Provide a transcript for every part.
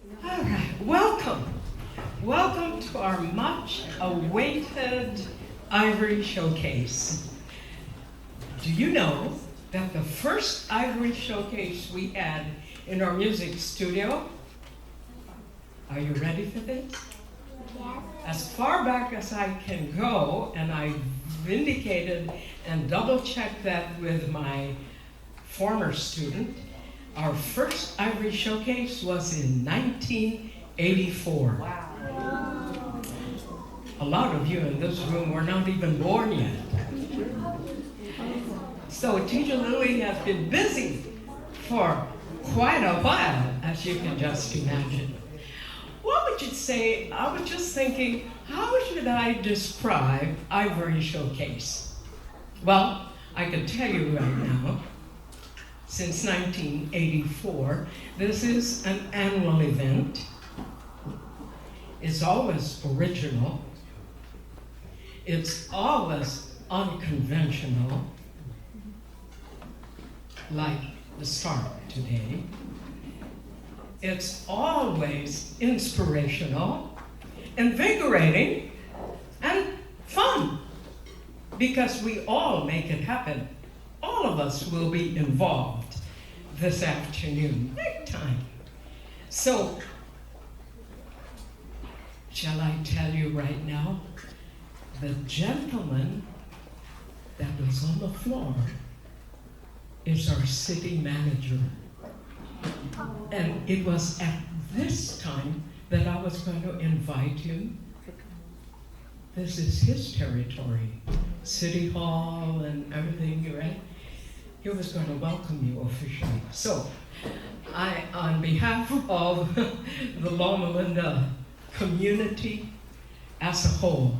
All right, welcome. Welcome to our much awaited Ivory Showcase. Do you know that the first Ivory Showcase we had in our music studio? Are you ready for this? Yes. As far back as I can go, and I vindicated and double-checked that with my former student, our first Ivory Showcase was in 1984. Wow. A lot of you in this room were not even born yet. So Teacher Lily has been busy for quite a while, as you can just imagine. What would you say? I was just thinking, how should I describe Ivory Showcase? Well, I can tell you right now, since 1984, this is an annual event. It's always original. It's always unconventional, like the start today. It's always inspirational, invigorating, and fun, because we all make it happen. All of us will be involved this afternoon, big time. So, shall I tell you right now? The gentleman that was on the floor is our city manager. And it was at this time that I was going to invite him. This is his territory, City Hall and everything, right? He was going to welcome you officially. So, on behalf of the Loma Linda community as a whole,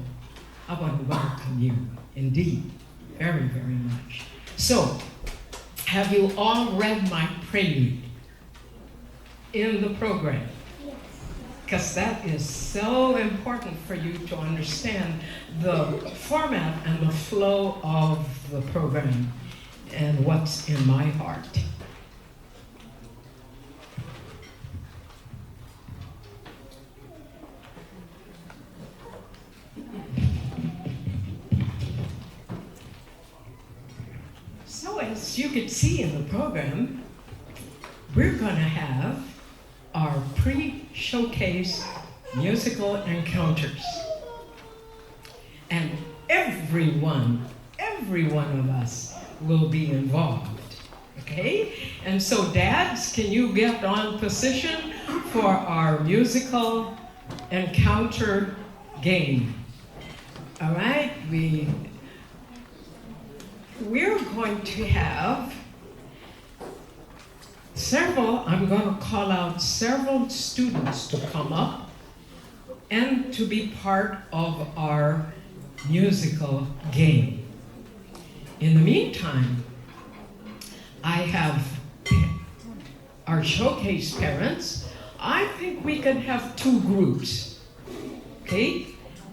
I want to welcome you, indeed, very, very much. So, have you all read my prelude in the program? Yes. Because that is so important for you to understand the format and the flow of the program and what's in my heart. So as you can see in the program, we're going to have our pre-showcase musical encounters. And every one of us will be involved, okay? And so dads, can you get on position for our musical encounter game? All right, we're going to have I'm going to call out several students to come up and to be part of our musical game. In the meantime, I have our showcase parents. I think we can have two groups, okay?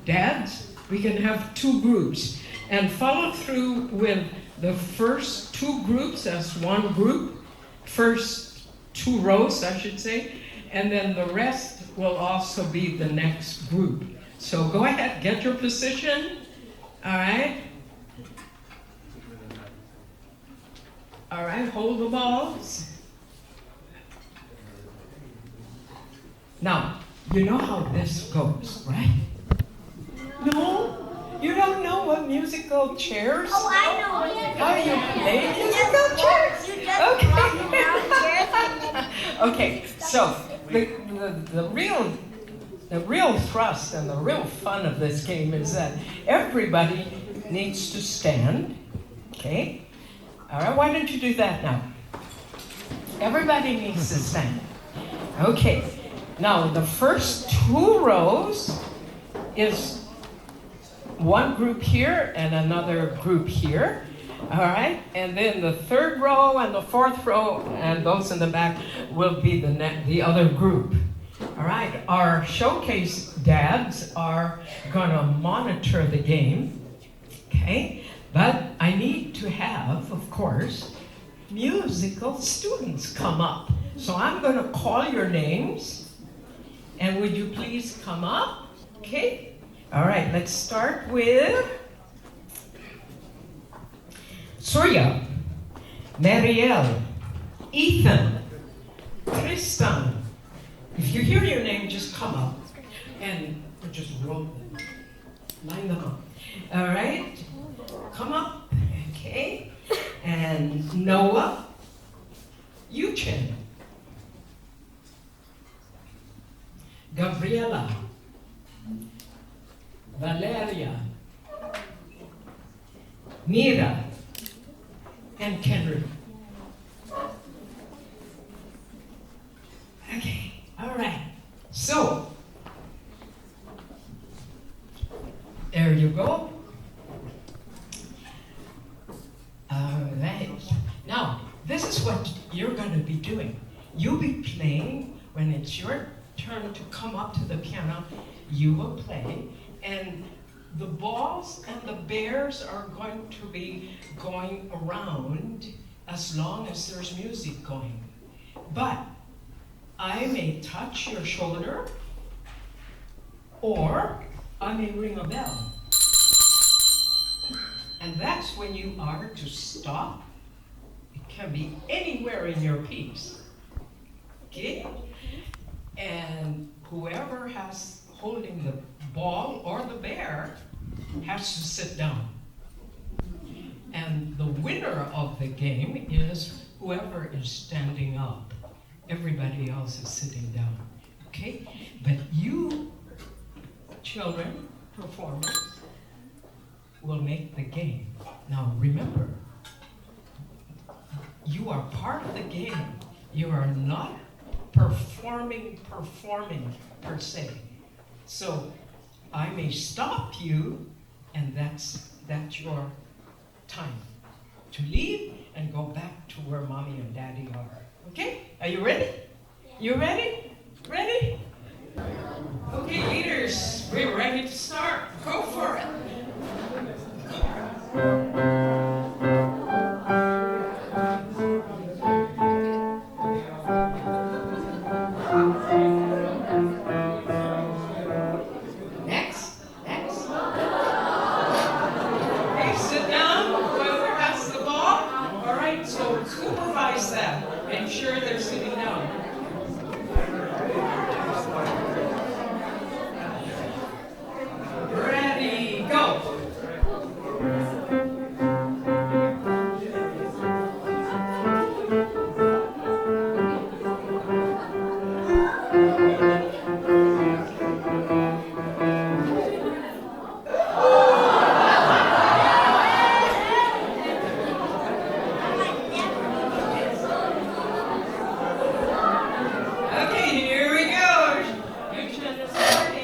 Dads, we can have two groups and follow through with the first two groups as one group. First two rows, I should say, and then the rest will also be the next group. So go ahead, get your position, all right? All right, hold the balls. Now, you know how this goes, right? No? You don't know what musical chairs? Oh, I know. How you play musical chairs? Okay, so the real thrust and the real fun of this game is that everybody needs to stand, okay? All right, why don't you do that now? Everybody needs to stand. Okay, now the first two rows is one group here and another group here. All right, and then the third row and the fourth row and those in the back will be the other group. All right, our showcase dads are gonna monitor the game, okay? But I need to have, of course, musical students come up. So I'm gonna call your names, And would you please come up? Okay? All right, let's start with Surya, Marielle, Ethan, Tristan. If you hear your name, just come up and just roll them. Line them up. All right? Come up. Okay? And Noah, Yuchen, Gabriela, Valeria, Mira, and Kendrick. Okay, all right. So, there you go. All right. Now, this is what you're going to be doing. You'll be playing when it's your turn to come up to the piano. You will play, and the balls and the bears are going to be going around as long as there's music going. But I may touch your shoulder, or I may ring a bell. And that's when you are to stop. It can be anywhere in your piece. Okay? And whoever has holding the ball or the bear has to sit down. And the winner of the game is whoever is standing up. Everybody else is sitting down. Okay? But you, children, performers, will make the game. Now remember, you are part of the game. You are not performing per se. So I may stop you, and that's your time to leave and go back to where mommy and daddy are. Okay? Are you ready? You ready? Ready? Okay, leaders, we're ready to start. Go for it. Next. Okay, sit down. Whoever has the ball. All right, so supervise them. Make sure they're sitting down. Ready, go. Okay, here we go. You should have started.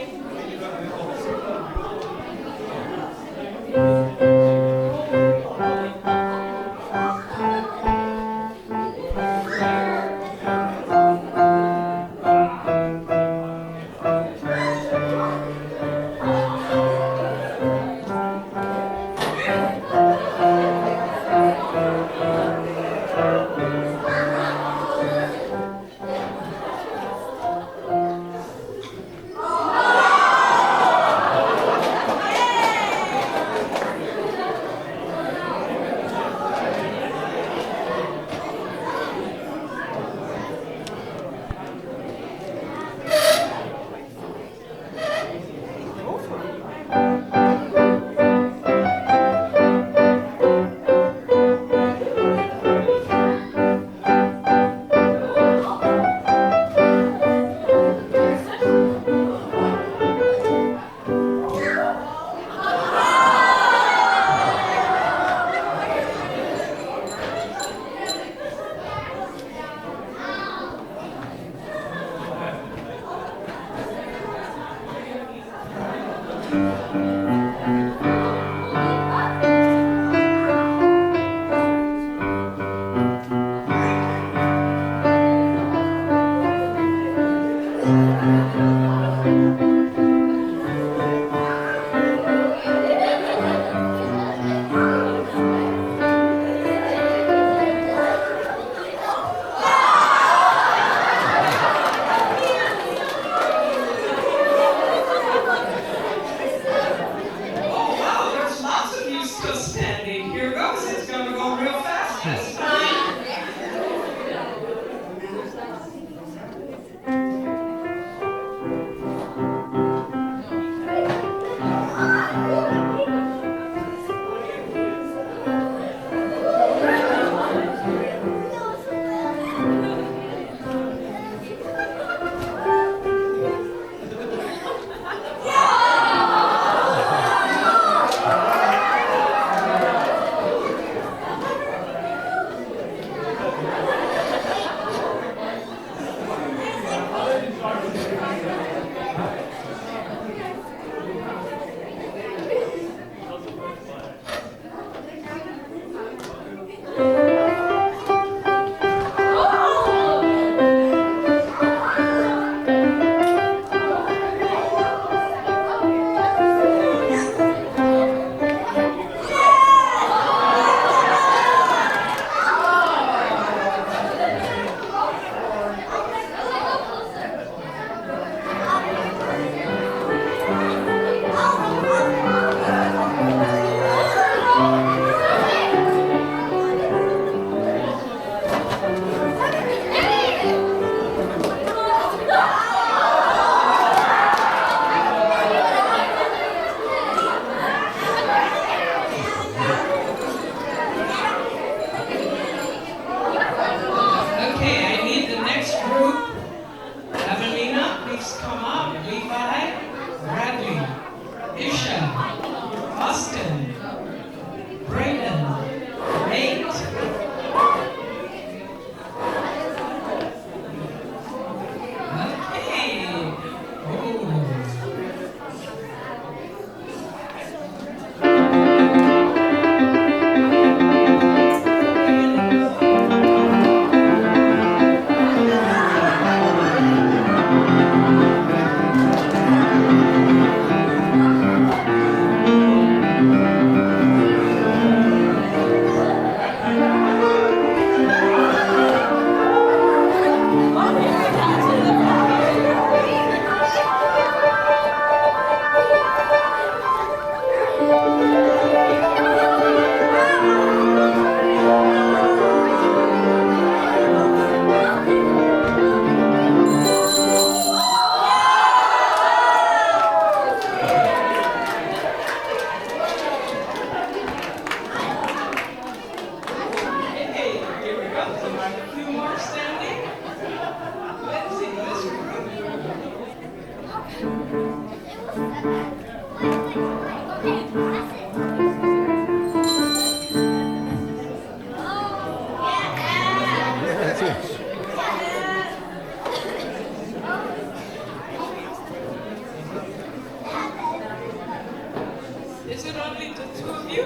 Is it only the two of you?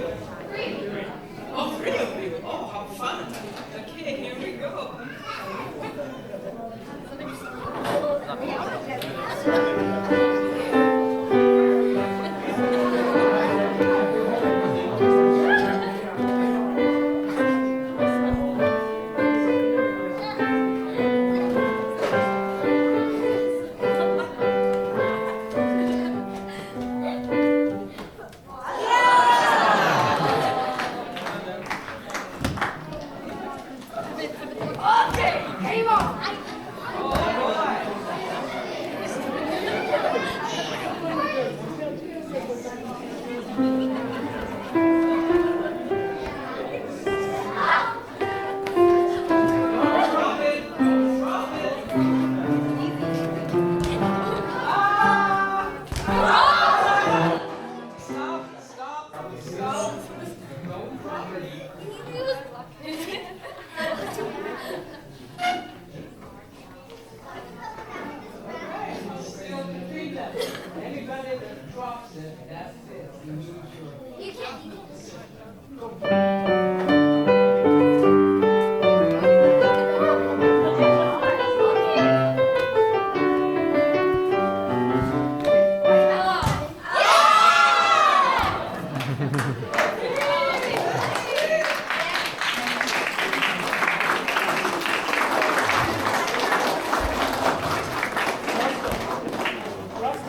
Oh, three of you. Oh, how fun. Okay, here we go. Anybody that drops it, that's it. You lose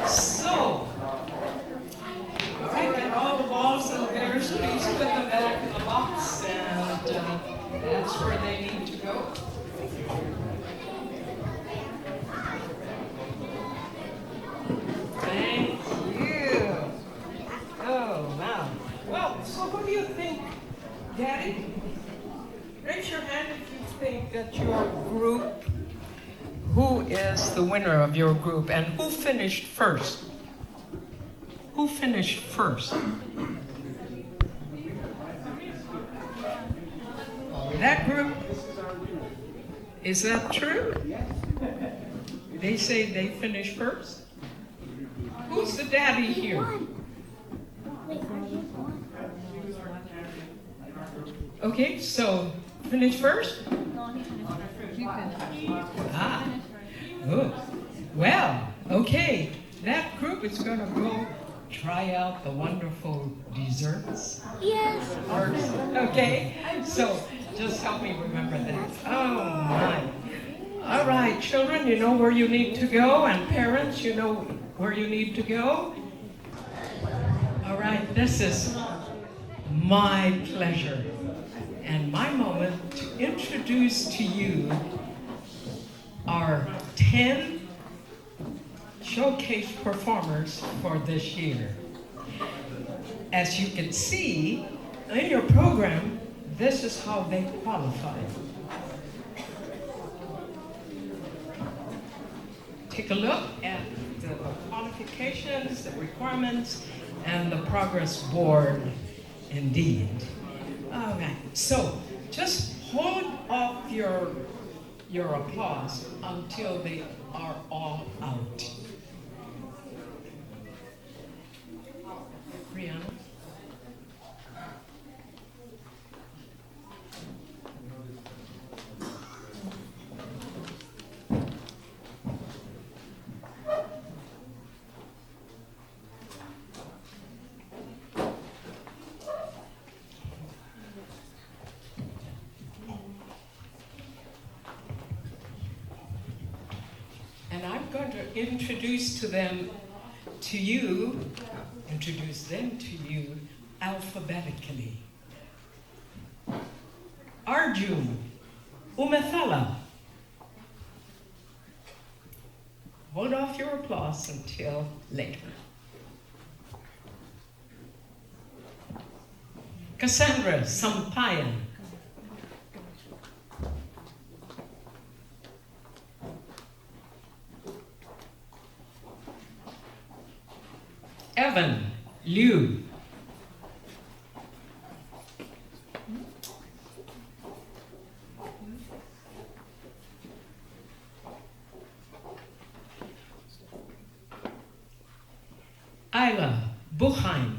So, take out all the balls and bears, please put them back in the box, and that's where they need to go. Thank you. Oh, wow. Well, so what do you think, Daddy? Raise your hand if you think that your group, who is the winner of your group, and who finished first? Who finished first? That group? Is that true? They say they finished first? Who's the daddy here? Okay, so finish first? Ah, oh, well, okay. That group is going to go try out the wonderful desserts. Yes. Okay, so just help me remember that. Oh my. All right, children, you know where you need to go, and parents, you know where you need to go. All right, this is my pleasure and my moment to introduce to you our 10 showcase performers for this year. As you can see in your program, this is how they qualify. Take a look at the qualifications, the requirements, and the progress board indeed. All right, so just hold off your applause until they are all out. Brianna? And I'm going to introduce them to you alphabetically. Arjun Umethala. Hold off your applause until later. Cassandra Sampayan. Evan Liu. Isla Buchheim.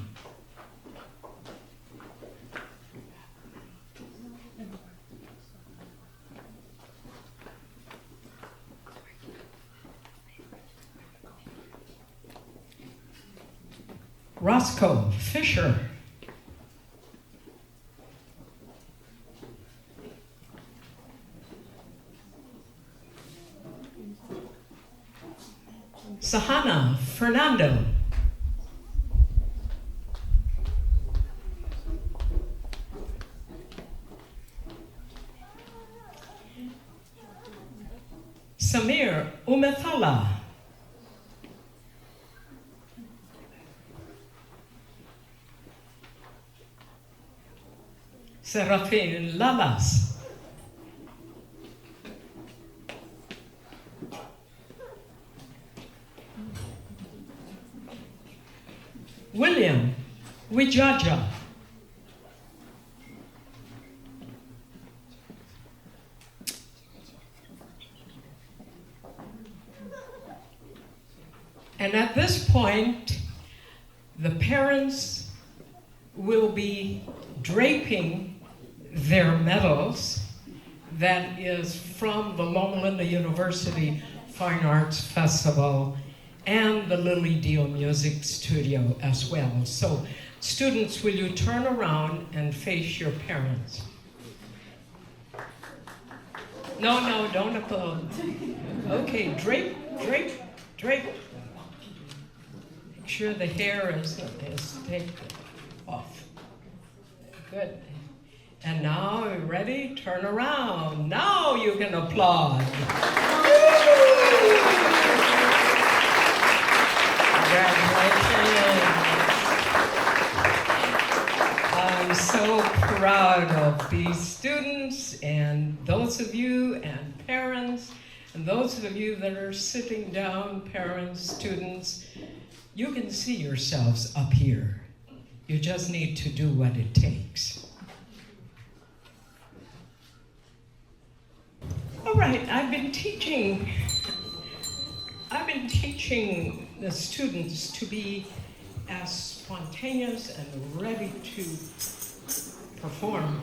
Roscoe Fisher. Sahana Fernando. Samir Umethala. Serafin Lalas. William Wijaja. And at this point, the parents will be draping their medals that is from the Loma Linda University Fine Arts Festival and the Diehl Music Studio as well. So students, will you turn around and face your parents? No, don't applaud. Okay, drape. Make sure the hair is taken off. Good. And now, are you ready? Turn around. Now you can applaud. Congratulations. I'm so proud of these students and those of you and parents and those of you that are sitting down, parents, students. You can see yourselves up here. You just need to do what it takes. All right, I've been teaching the students to be as spontaneous and ready to perform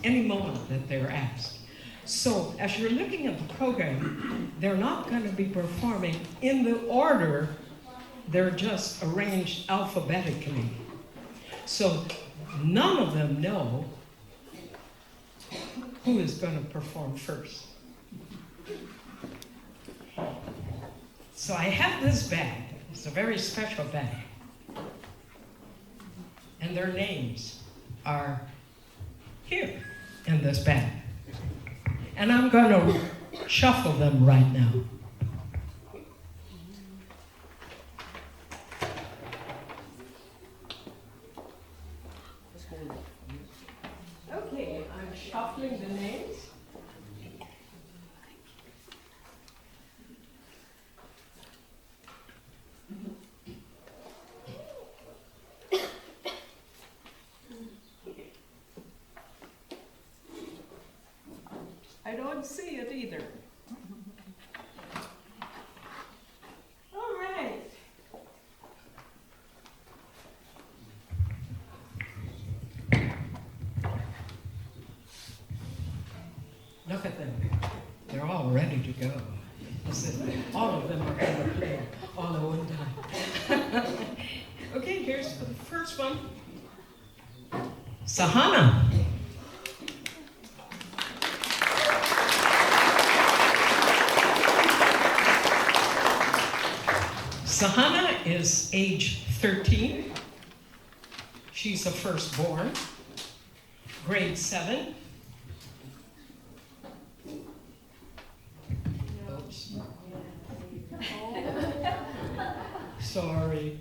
any moment that they're asked. So as you're looking at the program, they're not going to be performing in the order. They're just arranged alphabetically. So none of them know who is going to perform first. So I have this bag. It's a very special bag. And their names are here in this bag. And I'm going to shuffle them right now. Okay, I'm shuffling the names. I don't see it either. All right. Look at them. They're all ready to go. All of them are going to play all at one time. Okay, here's the first one. Sahana. Sahana is age 13. She's a firstborn, grade 7. Oops. Sorry.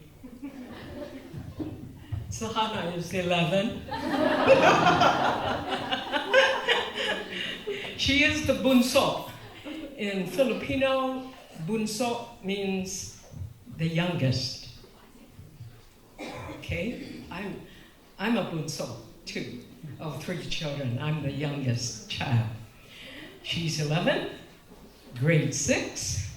Sahana is 11. She is the bunso. In Filipino, bunso means the youngest. Okay? I'm a bunso, too, of 3 children. I'm the youngest child. She's 11, grade 6.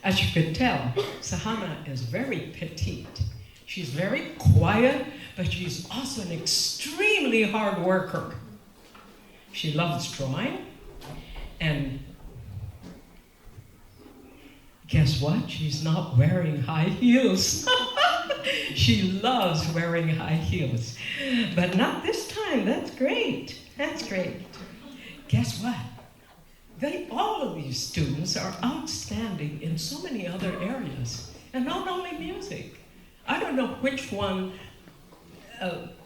As you could tell, Sahana is very petite. She's very quiet, but she's also an extremely hard worker. She loves drawing, and guess what? She's not wearing high heels. She loves wearing high heels. But not this time. That's great. That's great. Guess what? All of these students are outstanding in so many other areas, and not only music. I don't know which one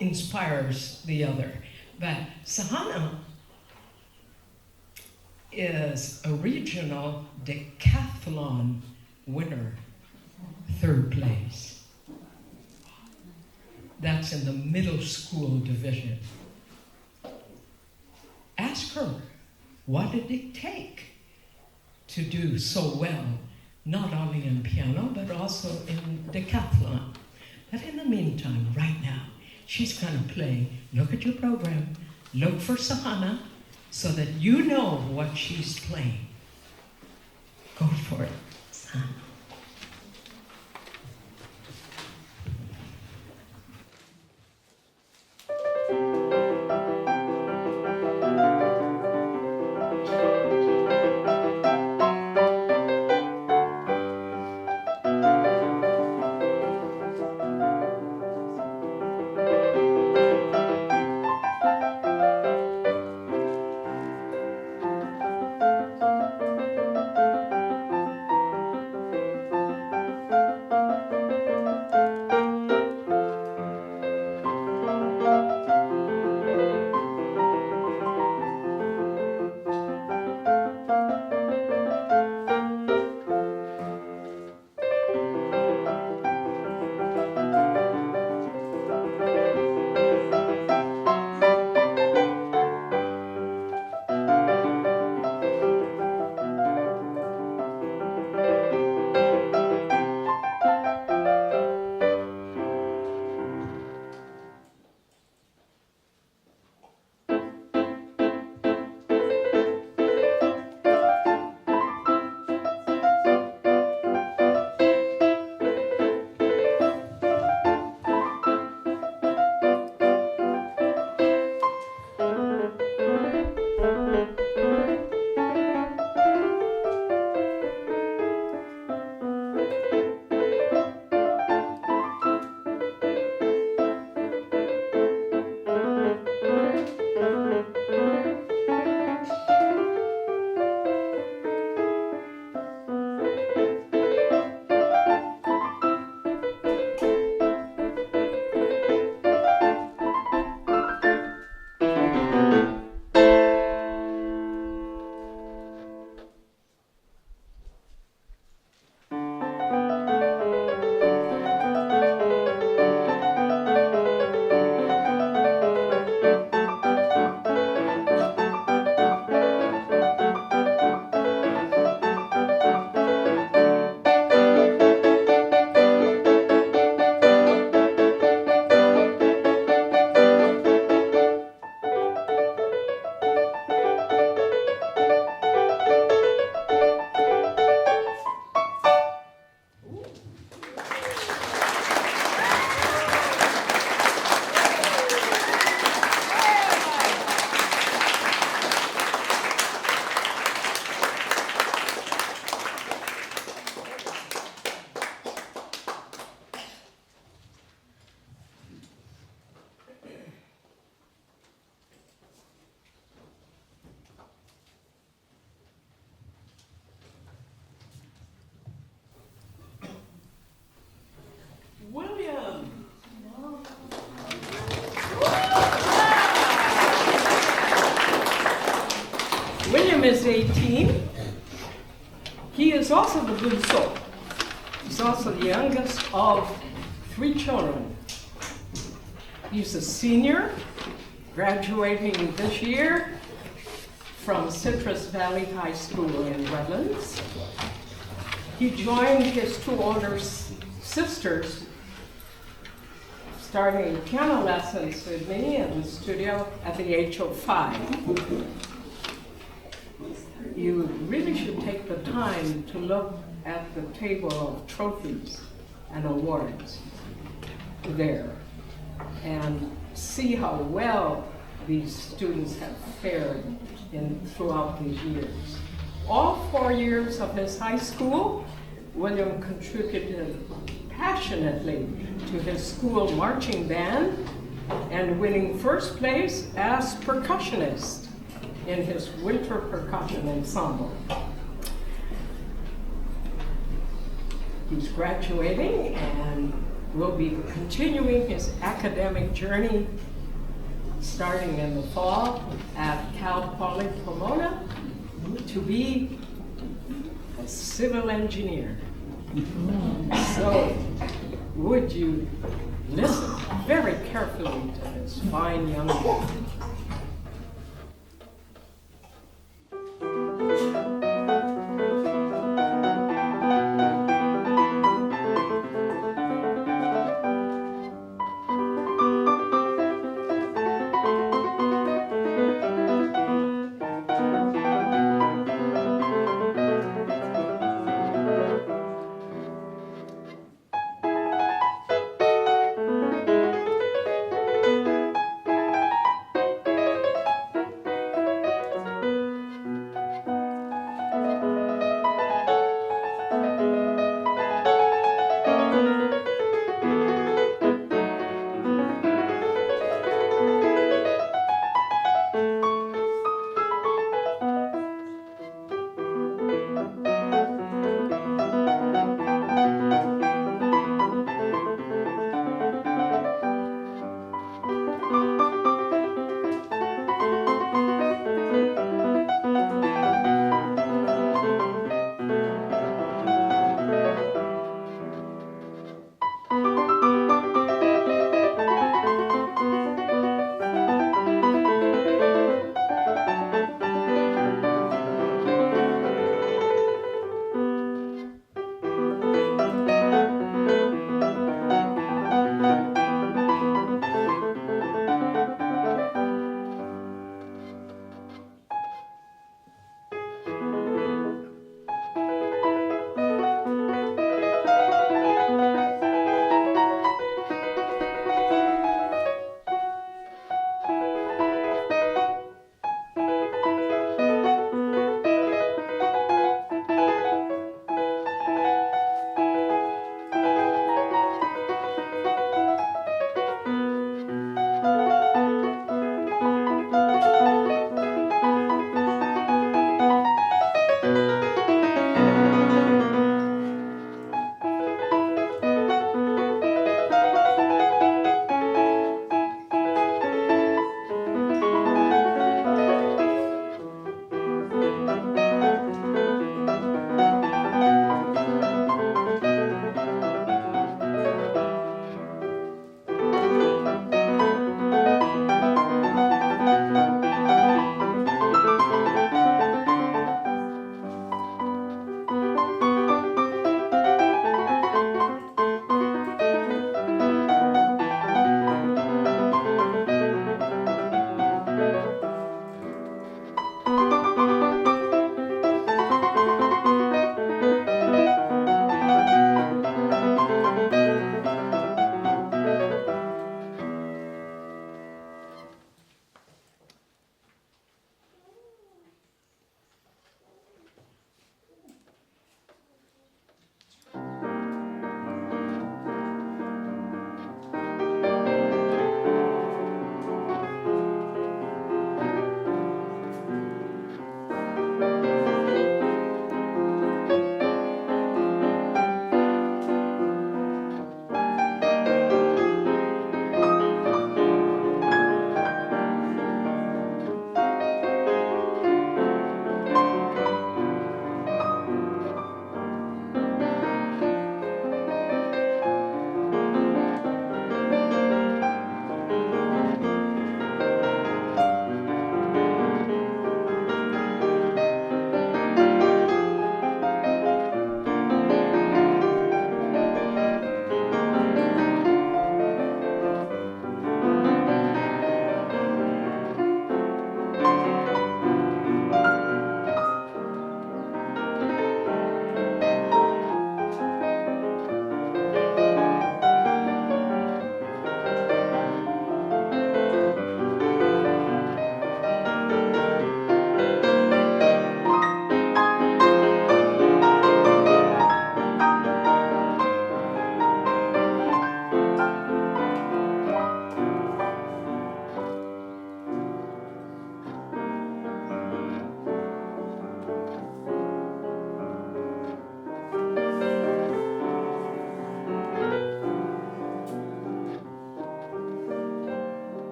inspires the other, but Sahana is a regional decathlon winner, 3rd place. That's in the middle school division. Ask her, what did it take to do so well, not only in piano, but also in decathlon? But in the meantime, right now, she's going to play, look at your program, look for Sahana, so that you know what she's playing. Go for it, Sahana. Is 18. He is also the blue soul. He's also the youngest of 3 children. He's a senior, graduating this year from Citrus Valley High School in Redlands. He joined his 2 older sisters, starting piano lessons with me in the studio at the age of 5. You really should take the time to look at the table of trophies and awards there and see how well these students have fared throughout these years. All 4 years of his high school, William contributed passionately to his school marching band and winning first place as percussionist in his winter percussion ensemble. He's graduating and will be continuing his academic journey starting in the fall at Cal Poly Pomona to be a civil engineer. So would you listen very carefully to this fine young man?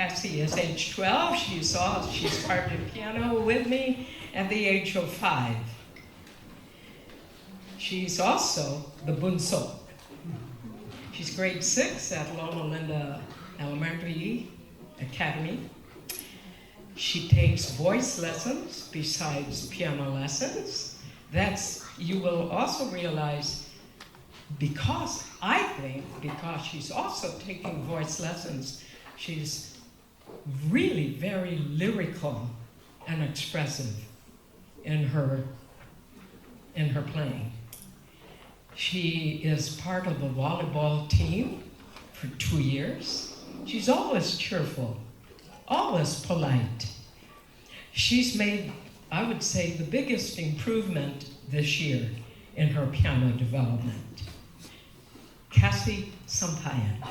Cassie is age 12. She started piano with me at the age of 5. She's also the bunso. She's grade 6 at Loma Linda Elementary Academy. She takes voice lessons besides piano lessons. You will also realize, because she's also taking voice lessons, she's really very lyrical and expressive in her playing. She is part of the volleyball team for 2 years. She's always cheerful, always polite. She's made, I would say, the biggest improvement this year in her piano development. Cassie Sampayan.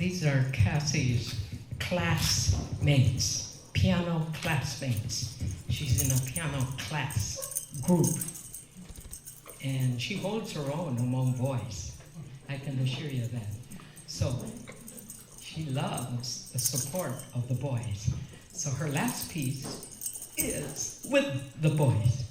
These are Cassie's classmates, piano classmates. She's in a piano class group. And she holds her own among boys. I can assure you that. So she loves the support of the boys. So her last piece is with the boys.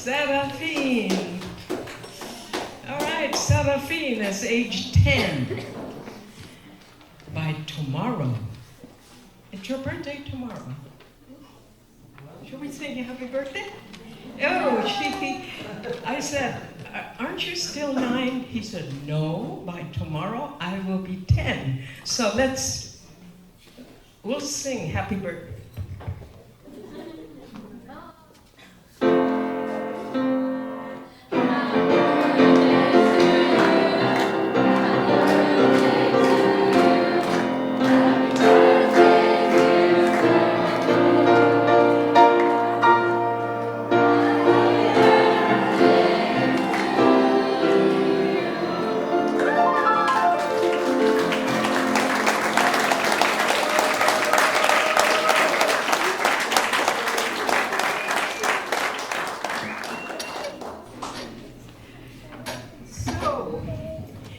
Seraphine. All right, Seraphine is age 10. By tomorrow, it's your birthday tomorrow. Should we sing you happy birthday? Oh, I said, aren't you still 9? He said, no, by tomorrow I will be 10. So we'll sing happy birthday.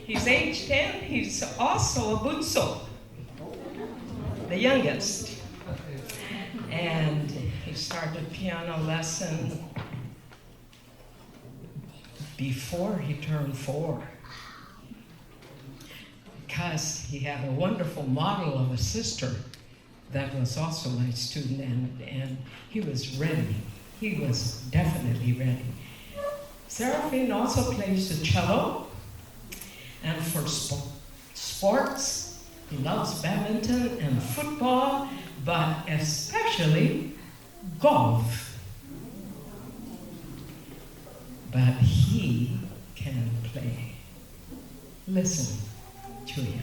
He's age 10, he's also a bunso, the youngest. And he started piano lesson before he turned 4. Because he had a wonderful model of a sister that was also my student, and he was ready. He was definitely ready. Seraphine also plays the cello. And for sports, he loves badminton and football, but especially golf. But he can play. Listen to him.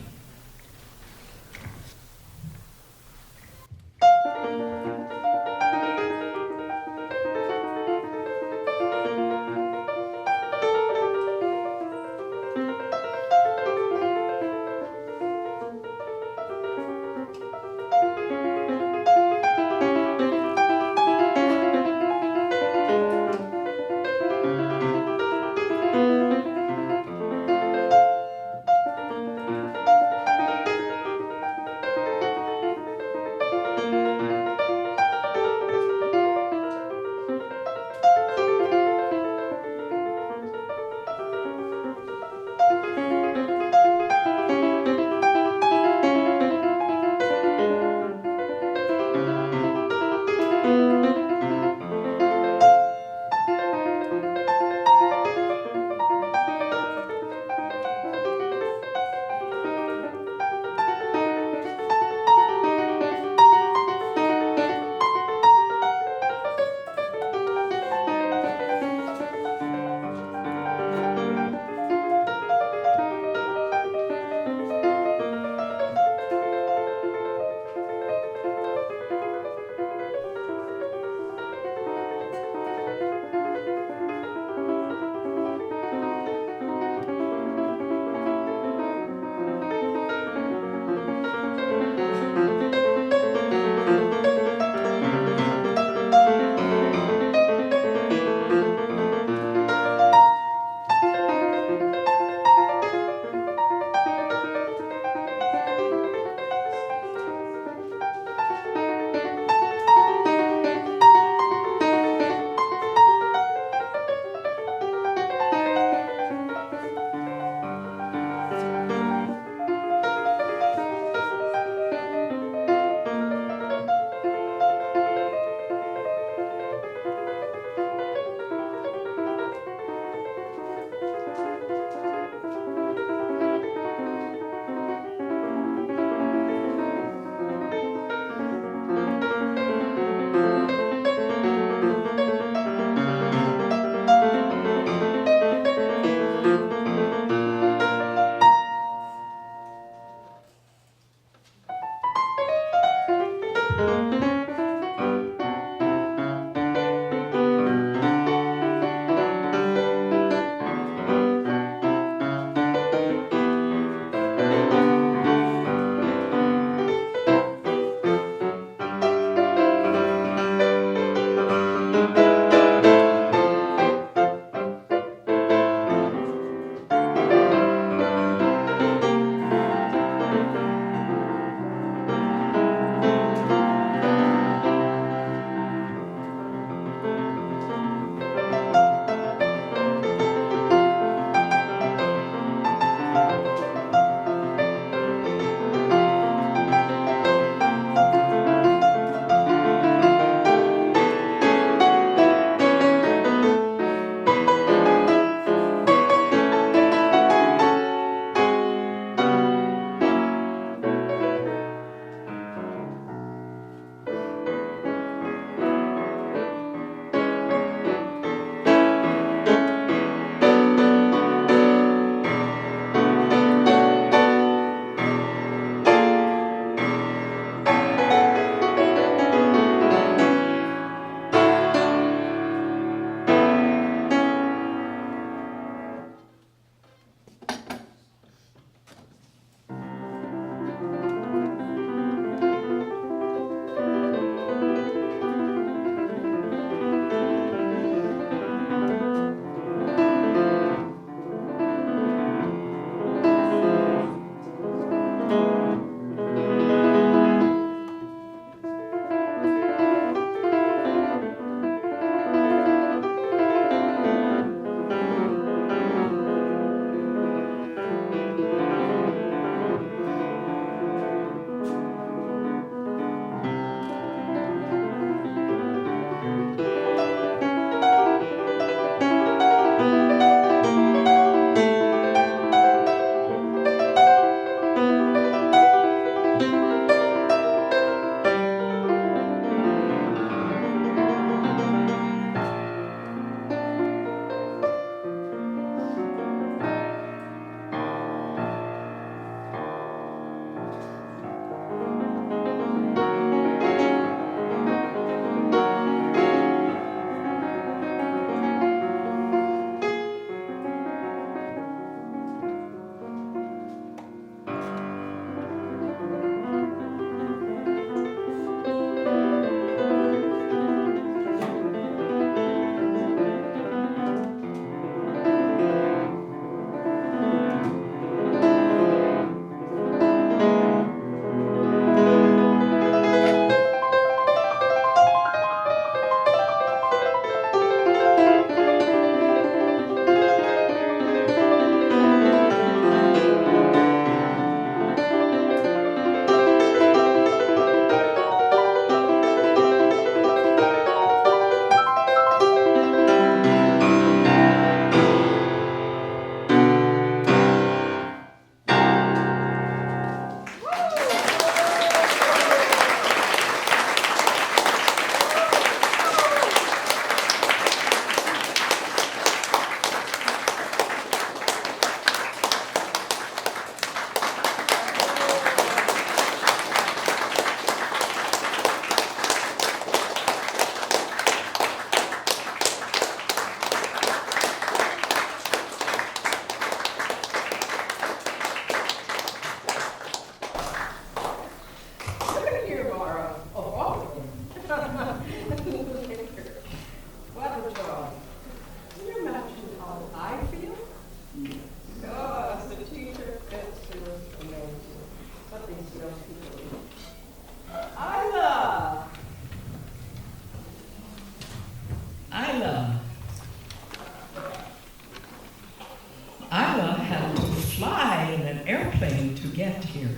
get here.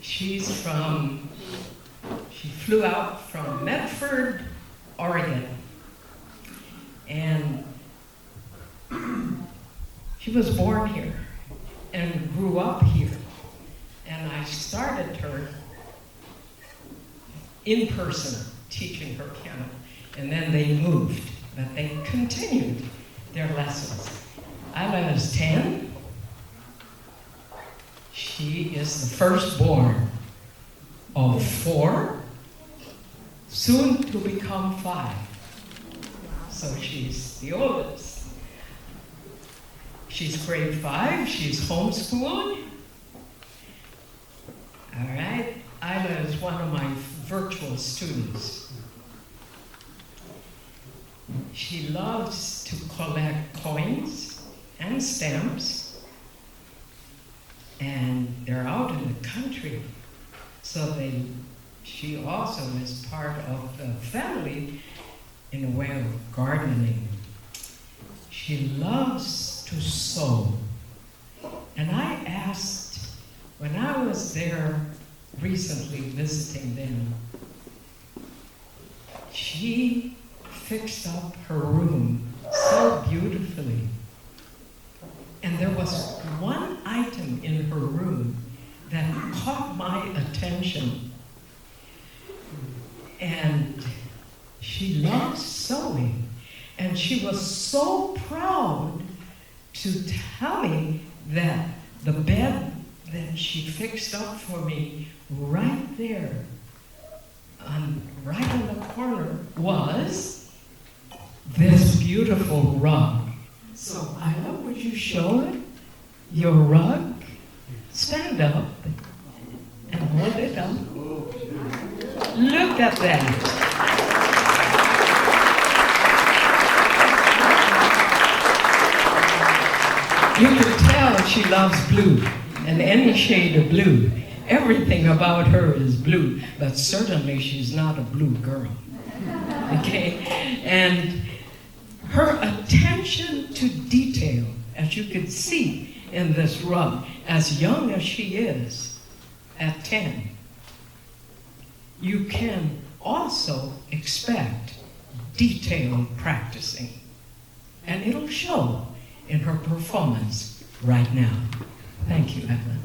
She flew out from Medford, Oregon. And she was born here and grew up here. And I started her in person, teaching her piano. And then they moved, but they continued their lessons. Isla is 10. She is the firstborn of 4, soon to become 5. So she's the oldest. She's grade 5, she's homeschooled. All right, Isla is one of my virtual students. She loves to collect coins and stamps, and they're out in the country. So she also is part of the family in a way of gardening. She loves to sew. And I asked, when I was there recently visiting them, she fixed up her room so beautifully. And there was one item in her room that caught my attention. And she loves sewing. And she was so proud to tell me that the bed that she fixed up for me right there, right in the corner, was this beautiful rug. So Isla, would you show it? Your rug? Stand up and hold it up. Look at that. You can tell she loves blue, and any shade of blue. Everything about her is blue, but certainly she's not a blue girl. Okay? And her attention to detail, as you can see in this rug, as young as she is, at 10, you can also expect detailed practicing. And it'll show in her performance right now. Thank you, Evelyn.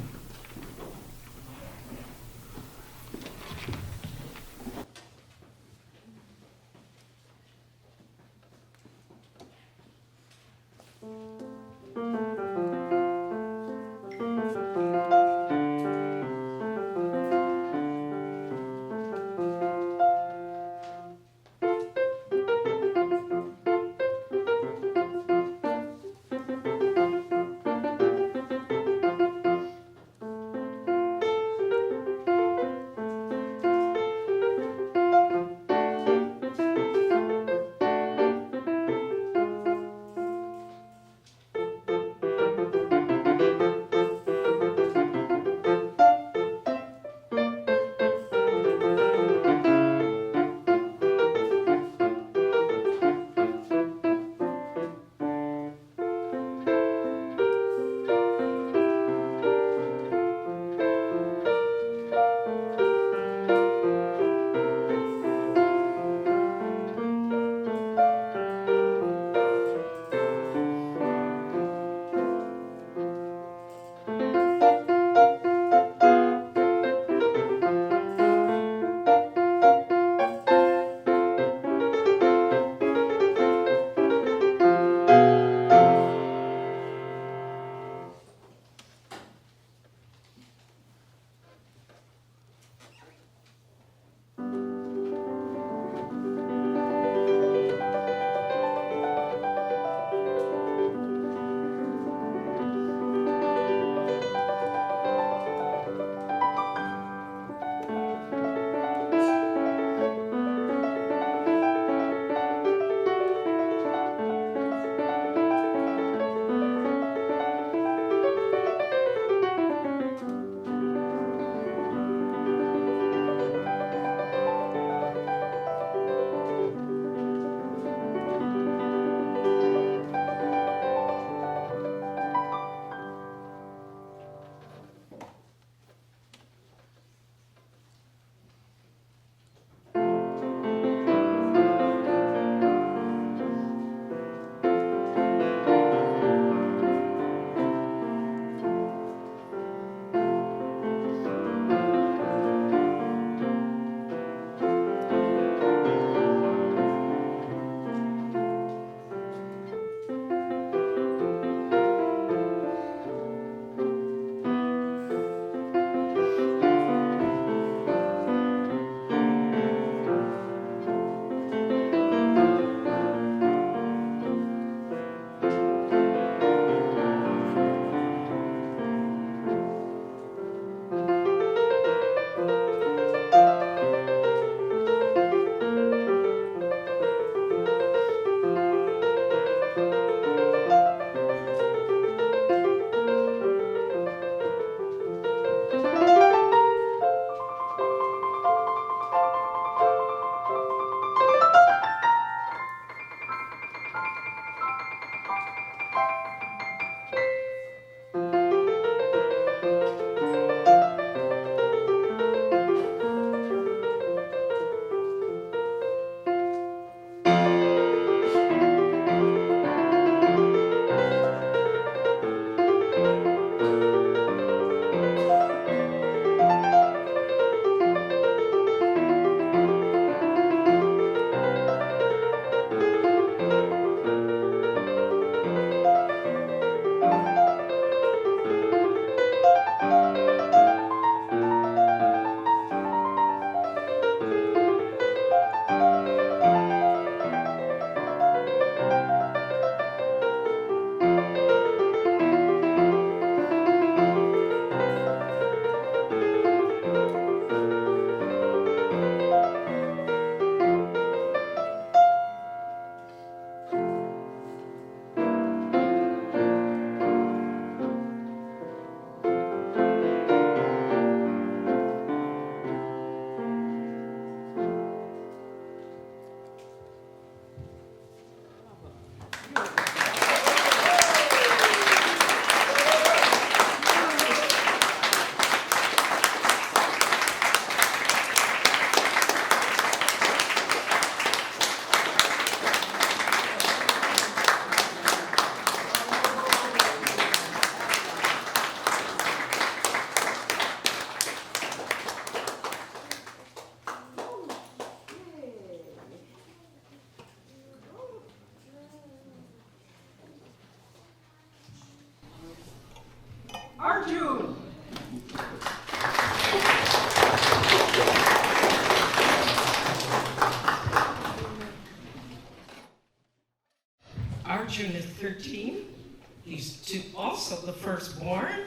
Arjun is 13. He's also the firstborn,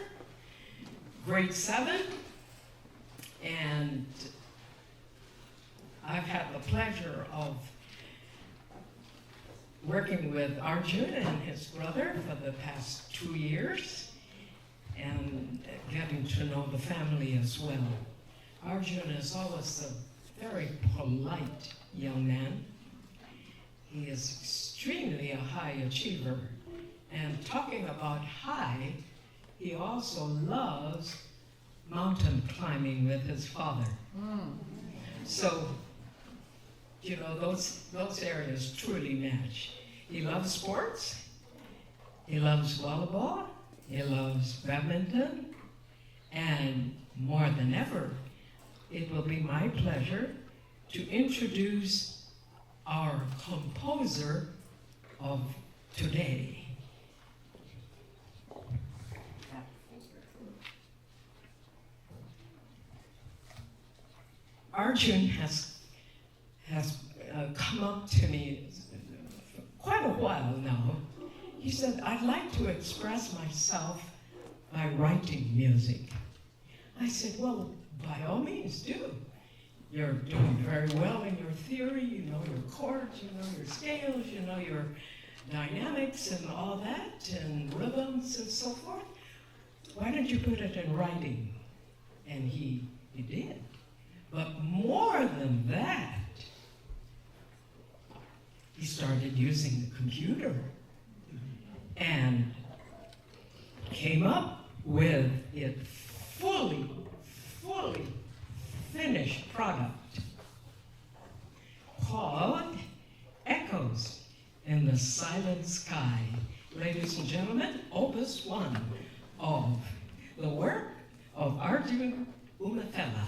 grade 7. And I've had the pleasure of working with Arjun and his brother for the past 2 years and getting to know the family as well. Arjun is always a very polite young man. He is extremely a high achiever. And talking about high, he also loves mountain climbing with his father. So, you know, those areas truly match. He loves sports, he loves volleyball, he loves badminton, and more than ever, it will be my pleasure to introduce our composer of today. Arjun has come up to me for quite a while now. He said, I'd like to express myself by writing music. I said, well, by all means do. You're doing very well in your theory, you know your chords, you know your scales, you know your dynamics and all that, and rhythms and so forth. Why don't you put it in writing? And he did. But more than that, he started using the computer and came up with a fully finished product called Echoes in the Silent Sky. Ladies and gentlemen, Opus 1 of the work of Arjun Umathela.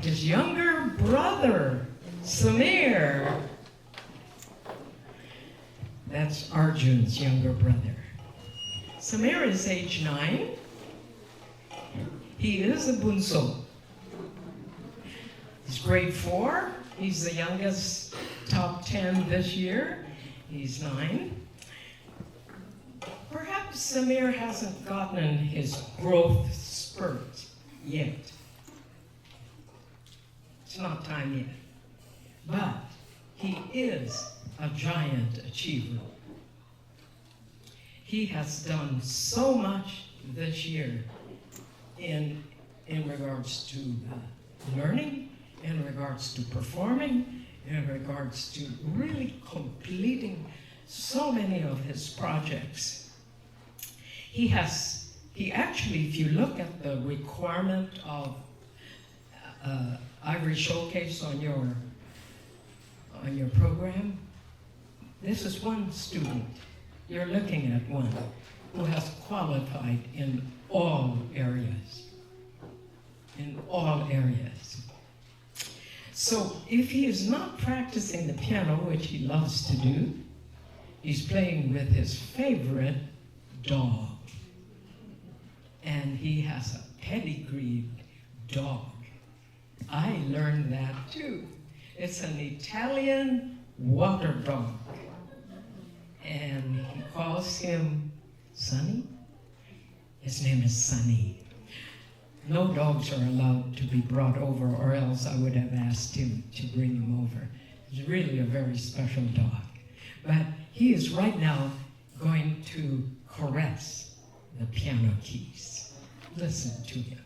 his younger brother, Samir. That's Arjun's younger brother. Samir is age 9. He is a bunso. He's grade 4. He's the youngest, top 10 this year. He's 9. Perhaps Samir hasn't gotten his growth spurt yet. It's not time yet. But he is a giant achiever. He has done so much this year in regards to learning, in regards to performing, in regards to really completing so many of his projects. He actually, if you look at the requirement of Ivory Showcase on your program, this is one student. You're looking at one who has qualified in all areas. In all areas. So if he is not practicing the piano, which he loves to do, he's playing with his favorite dog. And he has a pedigreed dog. I learned that too. It's an Italian water dog. And he calls him Sonny. His name is Sonny. No dogs are allowed to be brought over, or else I would have asked him to bring him over. He's really a very special dog. But he is right now going to caress the piano keys. Listen to him.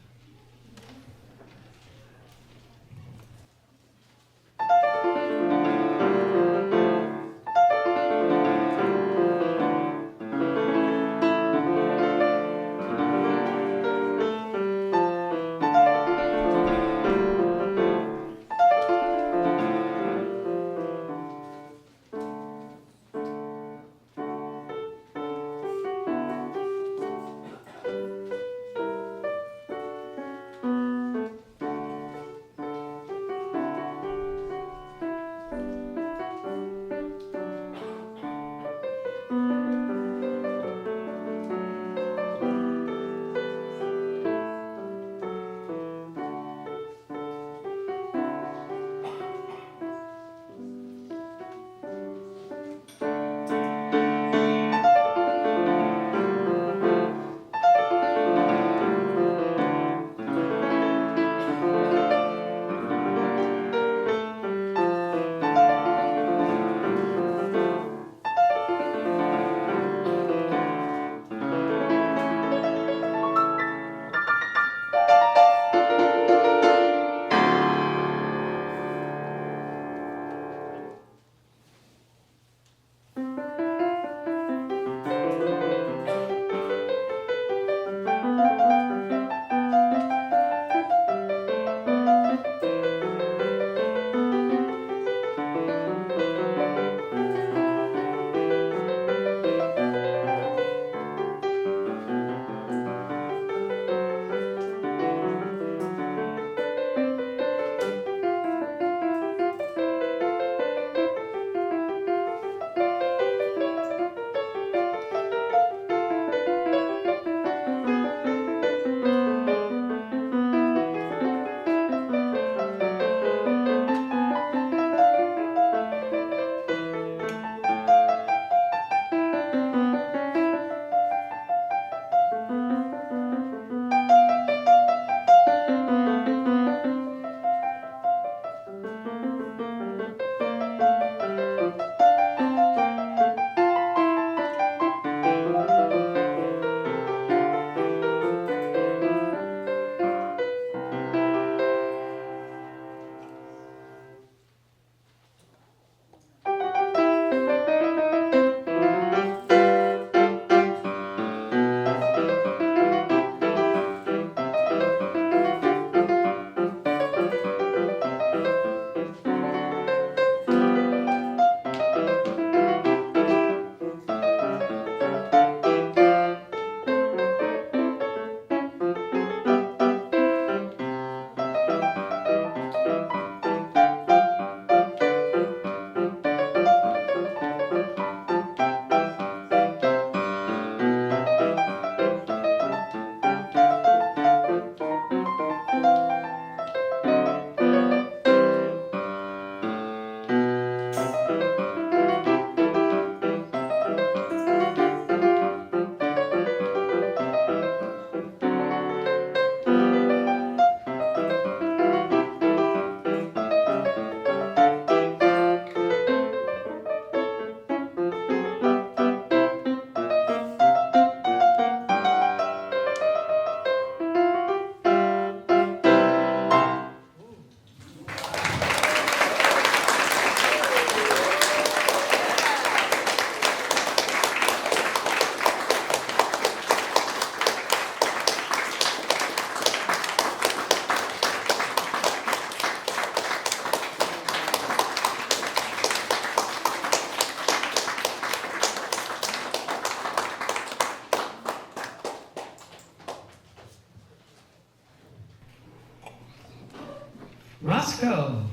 Roscoe.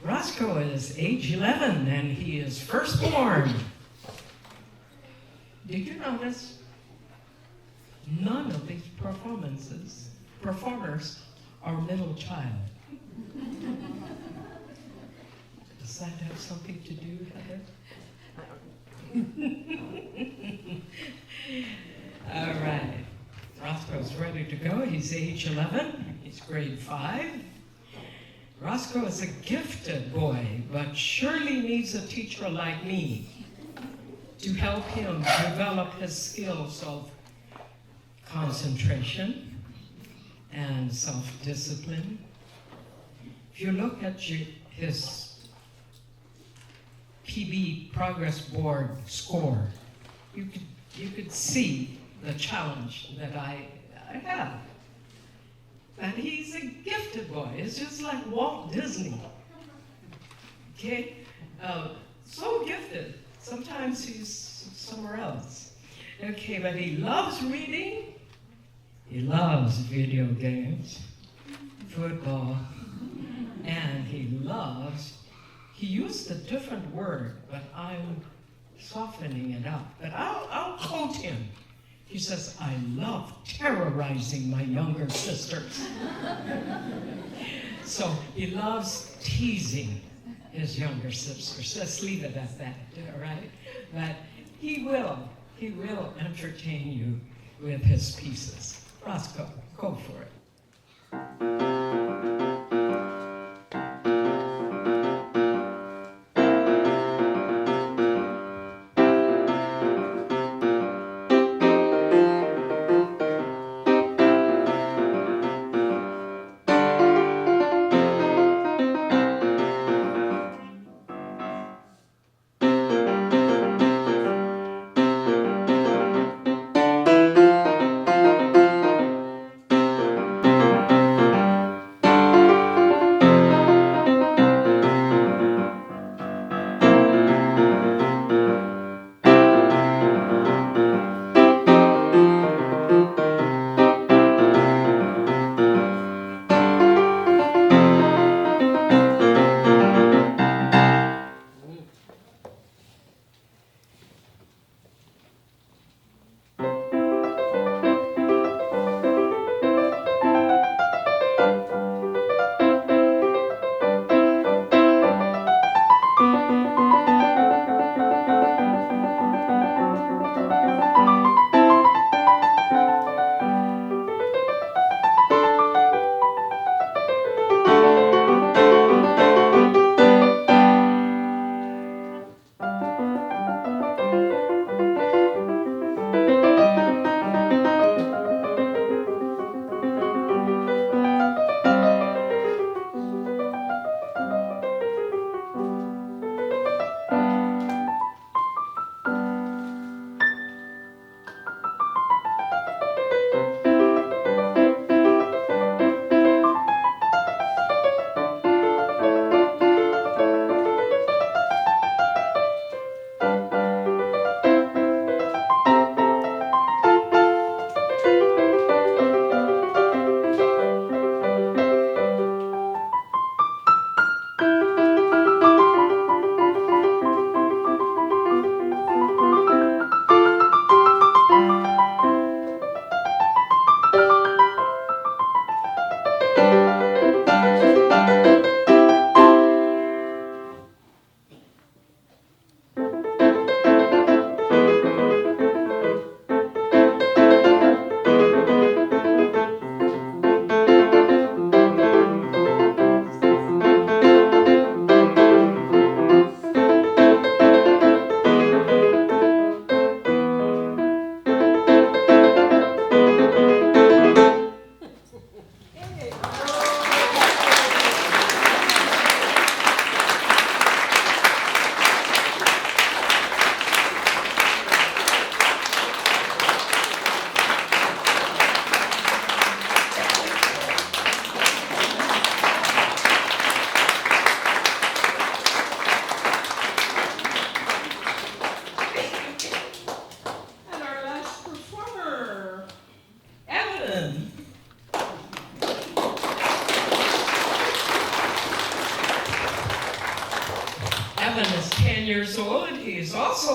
Roscoe is age 11 and he is firstborn. Did you notice none of these performers are middle child? Does that have something to do, Heather? All right. Roscoe's ready to go. He's age 11. He's grade 5. Roscoe is a gifted boy, but surely needs a teacher like me to help him develop his skills of concentration and self-discipline. If you look at his PB progress board score, you could see the challenge that I have. And he's a gifted boy. It's just like Walt Disney. Okay? So gifted. Sometimes he's somewhere else. Okay, but he loves reading. He loves video games, football, and he used a different word, but I'm softening it up. But I'll quote him. He says, I love terrorizing my younger sisters. So he loves teasing his younger sisters. Let's leave it at that, all right? But he will entertain you with his pieces. Roscoe, go for it.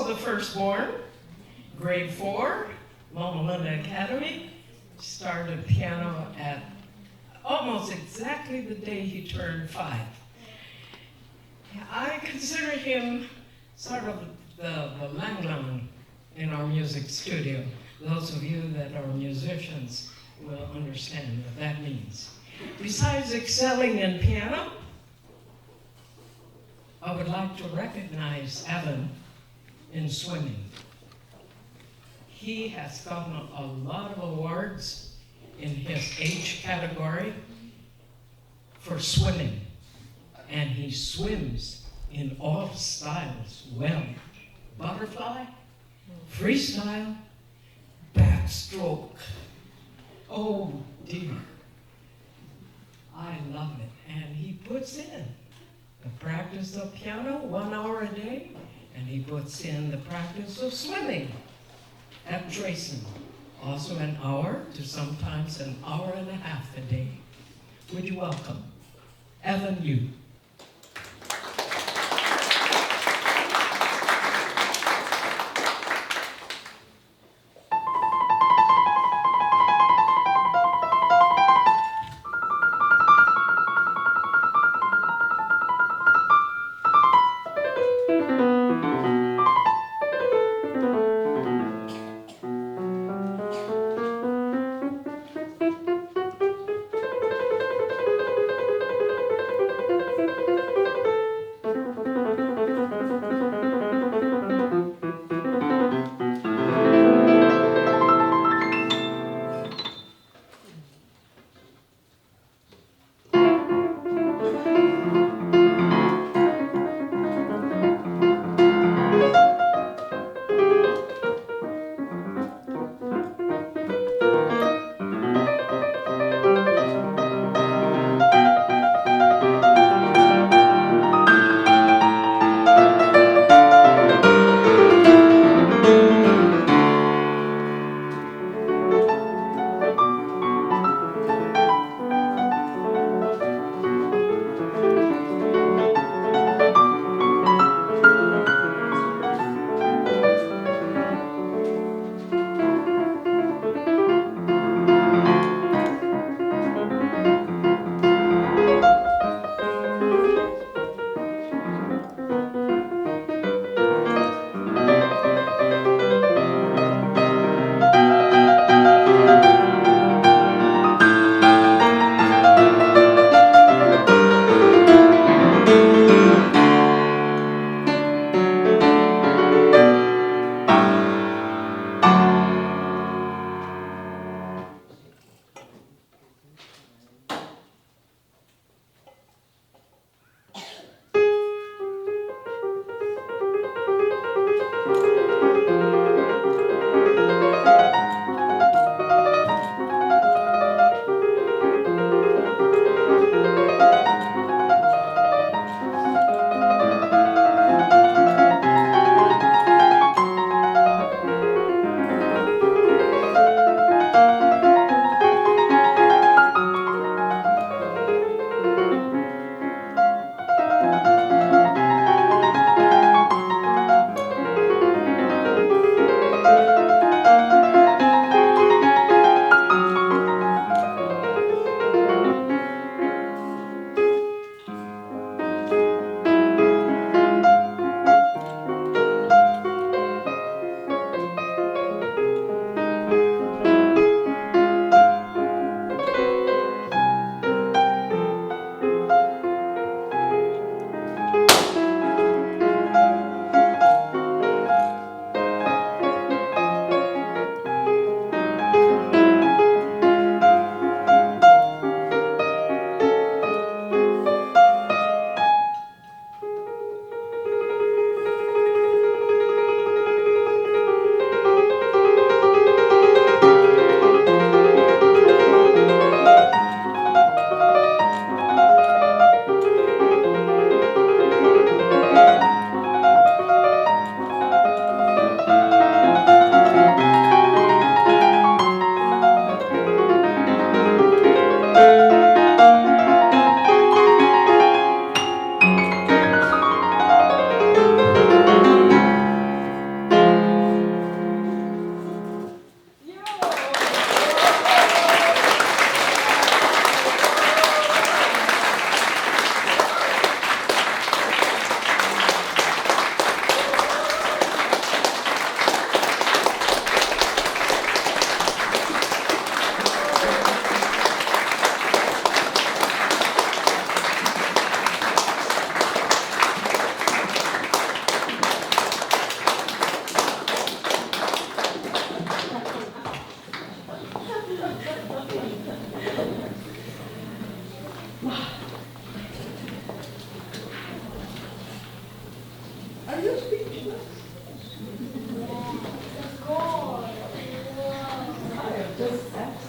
also the firstborn, grade 4, Loma Linda Academy. Started piano at almost exactly the day he turned 5. I consider him sort of the lang lang in our music studio. Those of you that are musicians will understand what that means. Besides excelling in piano, I would like to recognize Evan in swimming. He has gotten a lot of awards in his age category for swimming, and he swims in all styles well. Butterfly, freestyle, backstroke. Oh dear, I love it. And he puts in the practice of piano 1 hour a day, and he puts in the practice of swimming at Drayson, also an hour to sometimes an hour and a half a day. Would you welcome Evan Yu?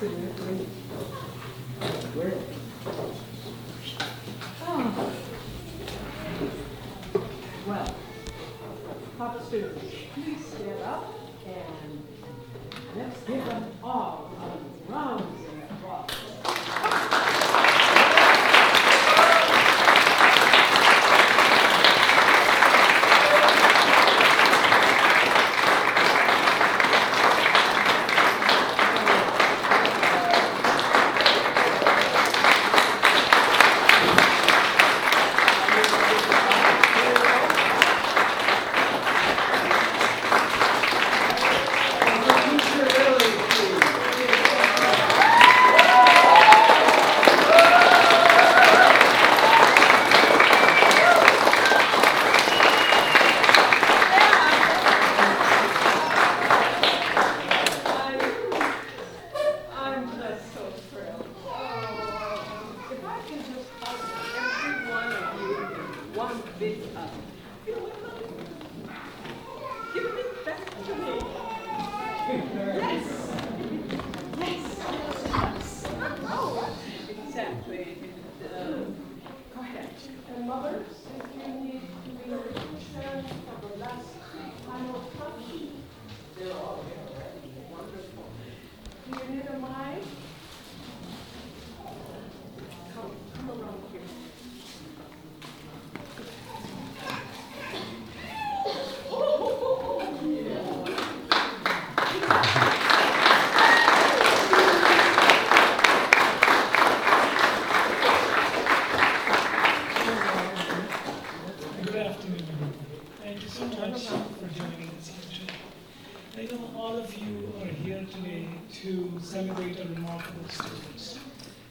Absolutely. Great. Oh. Well, Papa students, please stand up and let's give them all a round of applause. I'm just so thrilled. Oh, if I can just hug every one of you in one big hug. Give it back to me. Yes. Yes. Oh, exactly. Go ahead. And mothers, if you need to be returned for the last final touch, they're all here already. Wonderful. Do you need a mic? Come around here. Good afternoon. Thank you so much for joining us here today. I know all of you are here today to celebrate our remarkable students,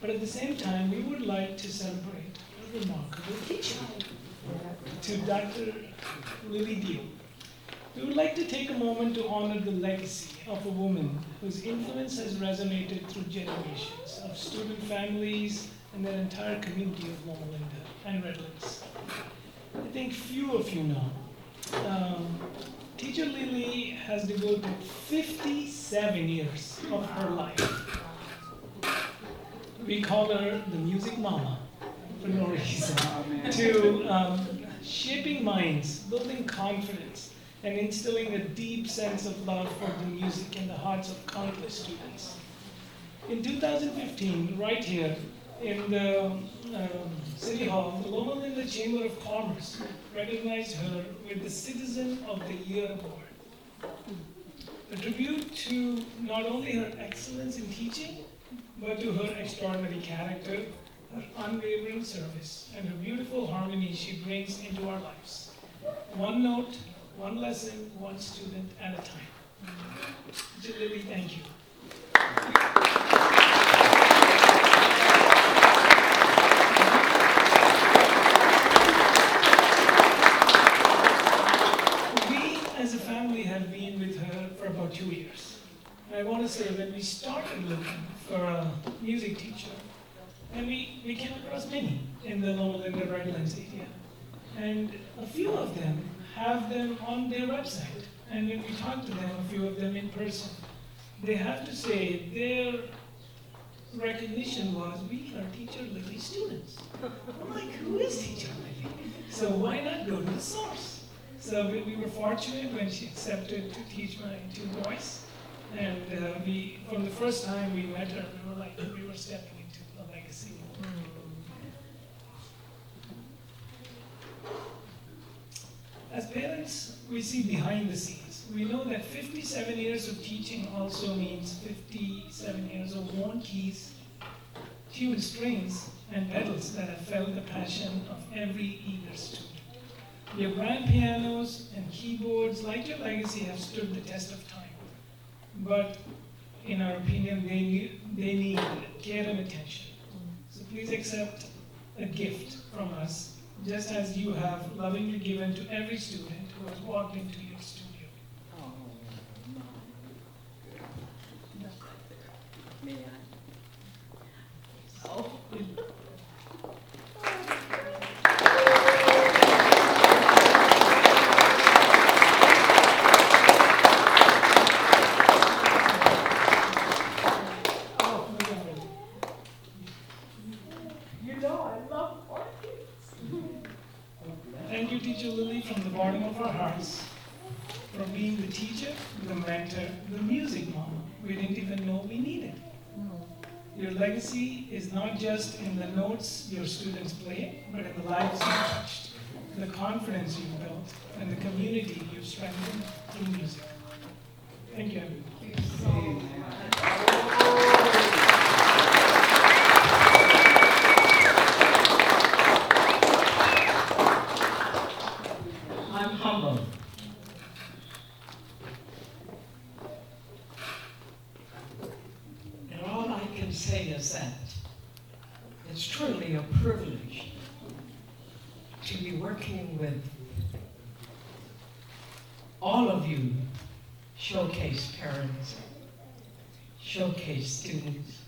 but at the same time, we would like to celebrate a remarkable teacher, to Dr. Lily Diehl. We would like to take a moment to honor the legacy of a woman whose influence has resonated through generations of student families and their entire community of Loma Linda and Redlands. I think few of you know. Teacher Lily has devoted 57 years of her life. We call her the music mama for no reason. To shaping minds, building confidence, and instilling a deep sense of love for the music in the hearts of countless students. In 2015, right here in the City Hall, the Loma Linda Chamber of Commerce recognized her with the Citizen of the Year Award. A tribute to not only her excellence in teaching, but to her extraordinary character, her unwavering service, and her beautiful harmony she brings into our lives. One note, one lesson, one student at a time. Lily, thank you. We, as a family, have been with her for about 2 years. And I want to say, when we started looking for a music teacher, and we came across many in the Loma Linda Redlands area. And a few of them have them on their website. And when we talk to them, a few of them in person, they have to say their recognition was, we are Teacher Lily's students. I'm like, who is Teacher Lily? So why not go to the source? So we were fortunate when she accepted to teach my 2 boys. And from the first time we met her, we were like, we were stepping into a legacy. As parents, we see behind the scenes. We know that 57 years of teaching also means 57 years of worn keys, tuned strings, and pedals that have felt the passion of every eager student. Your grand pianos and keyboards, like your legacy, have stood the test of time. But in our opinion, they need care and attention. So please accept a gift from us, just as you have lovingly given to every student who has walked into your studio. Oh, my. That's right there. May I? Oh. Oh, the music mama we didn't even know we needed. Your legacy is not just in the notes your students play, but in the lives you touched, the confidence you've built, and the community you've strengthened through music. Thank you, everyone. I'm humbled. And all I can say is that it's truly a privilege to be working with all of you Showcase parents, Showcase students,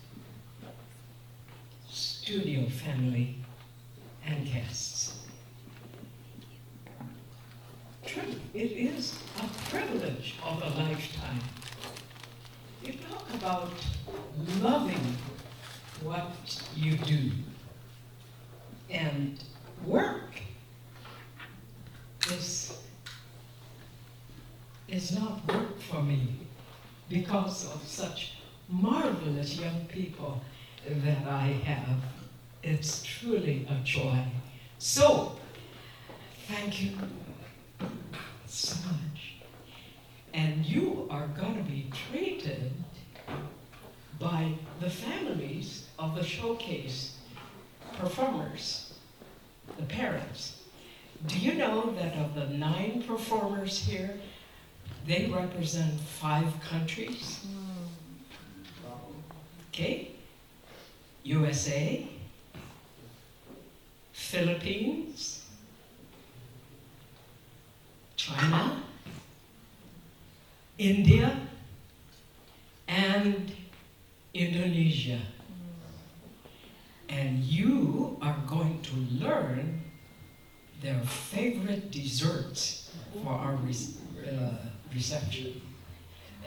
studio family, and guests. It is a privilege of a lifetime. You talk about loving what you do. And work is not work for me because of such marvelous young people that I have. It's truly a joy. So, thank you so much. And you are going to be treated by the families of the Showcase performers, the parents. Do you know that of the 9 performers here, they represent 5 countries? Okay? USA, Philippines, China, India, and Indonesia. And you are going to learn their favorite desserts for our reception.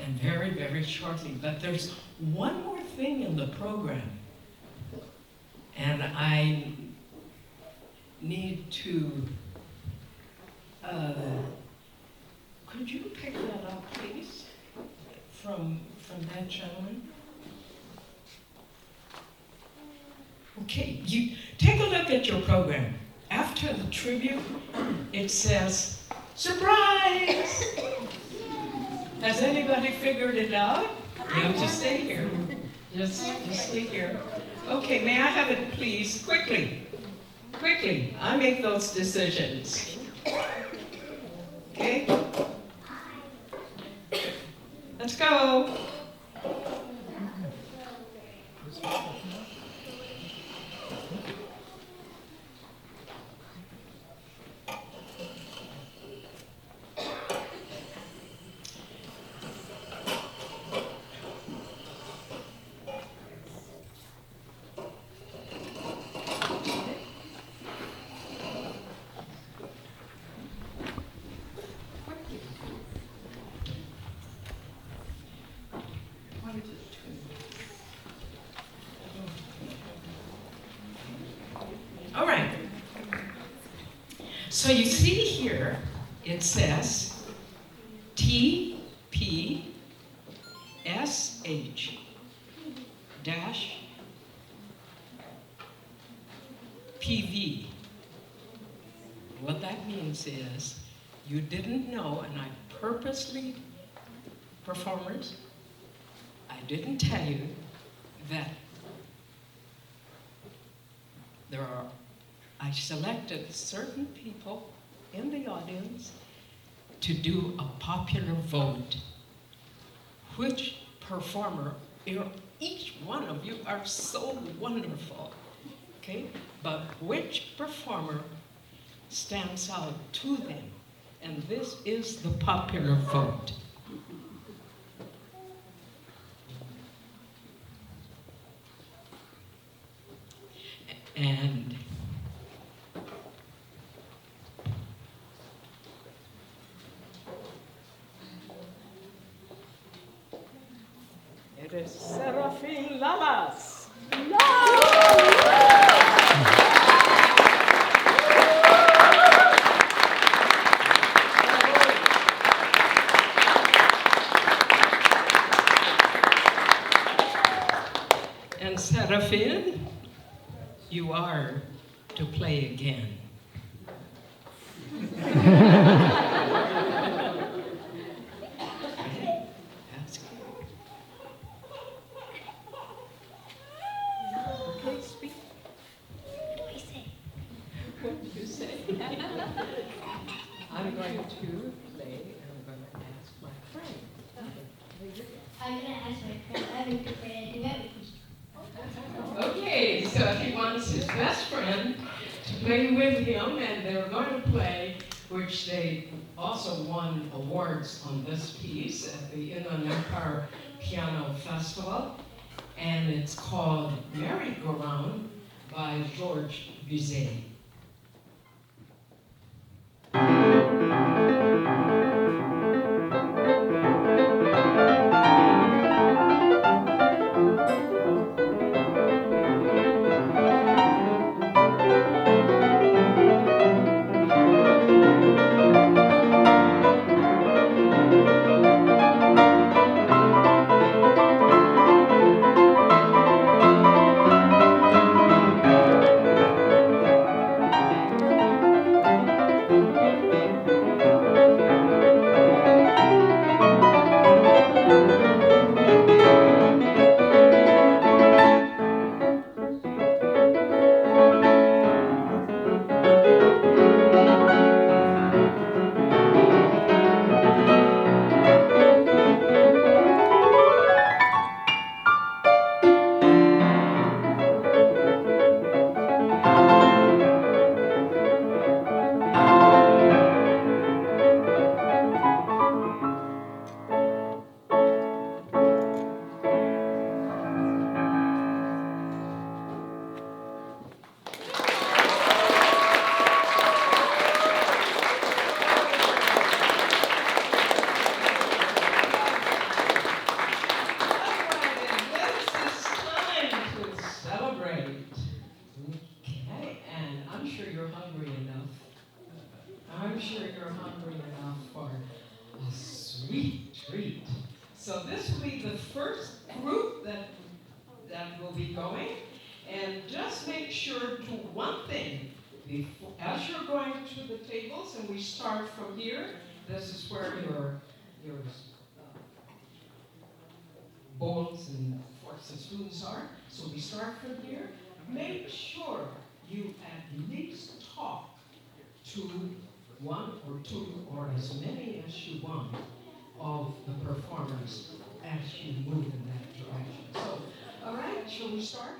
And very, very shortly. But there's one more thing in the program. And I need to, could you pick that up, please, from that gentleman? Okay, you take a look at your program. After the tribute, it says, surprise! Has anybody figured it out? You have to stay here. Just stay here. Okay, may I have it, please? Quickly. Quickly. I make those decisions. Okay? Let's go. All right. So you see here, it says TPSH dash PV. What that means is you didn't know, and I purposely, performers, I didn't tell you that I selected certain people in the audience to do a popular vote. Which performer, each one of you are so wonderful, okay? But which performer stands out to them? And this is the popular vote. And it is Serafin Lamas. And Serafin, you are to play again. That's good. Okay, speak. What do you say? I'm going to play, and I'm going to ask my friend. I'm gonna ask my friend Evan to play a duet with me. Okay, so he wants his best friend to play with him, and they're going to play, which they also won awards on this piece at the Inland Empire Piano Festival, and it's called Merry Go Round by Georges Bizet. I'm sure you're hungry enough for a sweet treat. So this will be the first group that will be going. And just make sure to one thing, as you're going to the tables, and we start from here, this is where your bowls and forks and spoons are. So we start from here. Make sure you at least talk to one or two or as many as you want of the performers as you move in that direction. So, all right, shall we start?